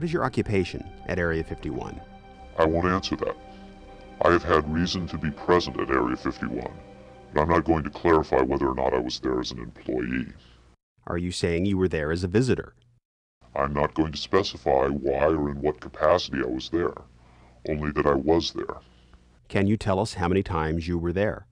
What is your occupation at Area 51? I won't answer that. I have had reason to be present at Area 51, but I'm not going to clarify whether or not I was there as an employee. Are you saying you were there as a visitor? I'm not going to specify why or in what capacity I was there, only that I was there. Can you tell us how many times you were there?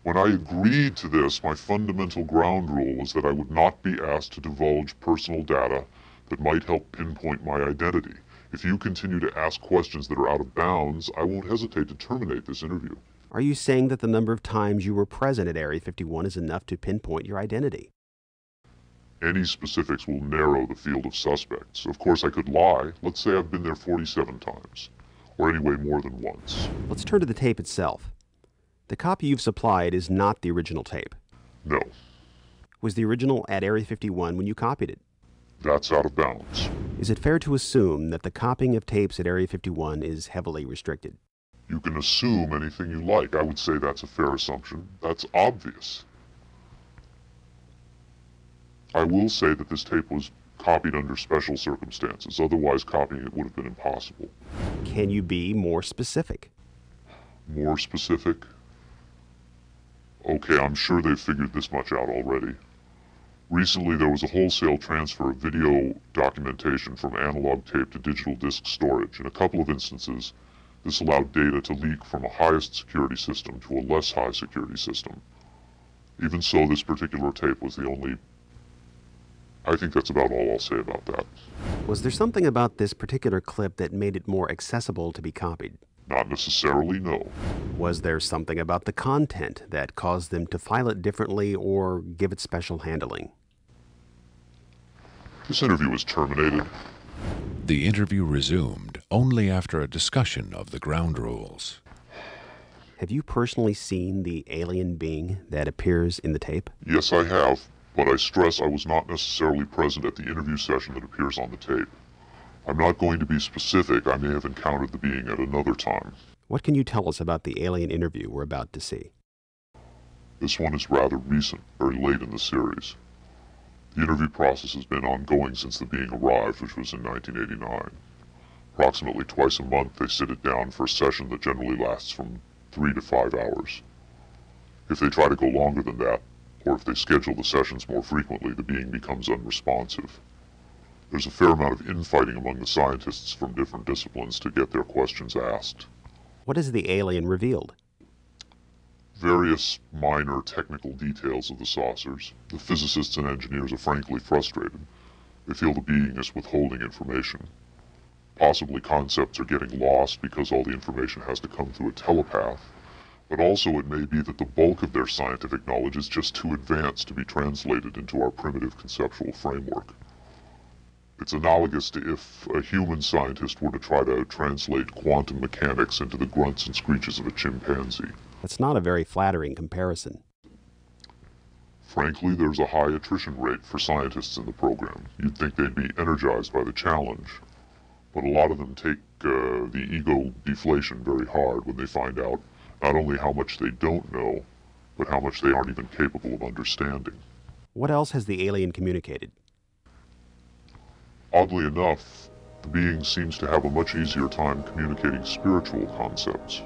When I agreed to this, my fundamental ground rule was that I would not be asked to divulge personal data that might help pinpoint my identity. If you continue to ask questions that are out of bounds, I won't hesitate to terminate this interview. Are you saying that the number of times you were present at Area 51 is enough to pinpoint your identity? Any specifics will narrow the field of suspects. Of course, I could lie. Let's say I've been there 47 times, or anyway more than once. Let's turn to the tape itself. The copy you've supplied is not the original tape. No, Was the original at Area 51 when you copied it? that's out of bounds. Is it fair to assume that the copying of tapes at Area 51 is heavily restricted? You can assume anything you like. I would say that's a fair assumption. That's obvious. I will say that this tape was copied under special circumstances. Otherwise, copying it would have been impossible. Can you be more specific? More specific? Okay, I'm sure they've figured this much out already. Recently, there was a wholesale transfer of video documentation from analog tape to digital disc storage. In a couple of instances, this allowed data to leak from a highest security system to a less high security system. Even so, this particular tape was the only... I think that's about all I'll say about that. Was there something about this particular clip that made it more accessible to be copied? Not necessarily, no. Was there something about the content that caused them to file it differently or give it special handling? This interview was terminated. The interview resumed only after a discussion of the ground rules. Have you personally seen the alien being that appears in the tape? Yes, I have, but I stress I was not necessarily present at the interview session that appears on the tape. I'm not going to be specific. I may have encountered the being at another time. What can you tell us about the alien interview we're about to see? This one is rather recent, very late in the series. The interview process has been ongoing since the being arrived, which was in 1989. Approximately twice a month, they sit it down for a session that generally lasts from 3 to 5 hours. If they try to go longer than that, or if they schedule the sessions more frequently, the being becomes unresponsive. There's a fair amount of infighting among the scientists from different disciplines to get their questions asked. What has the alien revealed? Various minor technical details of the saucers. The physicists and engineers are frankly frustrated. They feel the being is withholding information. Possibly concepts are getting lost because all the information has to come through a telepath. But also it may be that the bulk of their scientific knowledge is just too advanced to be translated into our primitive conceptual framework. It's analogous to if a human scientist were to try to translate quantum mechanics into the grunts and screeches of a chimpanzee. That's not a very flattering comparison. Frankly, there's a high attrition rate for scientists in the program. You'd think they'd be energized by the challenge. But a lot of them take the ego deflation very hard when they find out not only how much they don't know, but how much they aren't even capable of understanding. What else has the alien communicated? Oddly enough, the being seems to have a much easier time communicating spiritual concepts.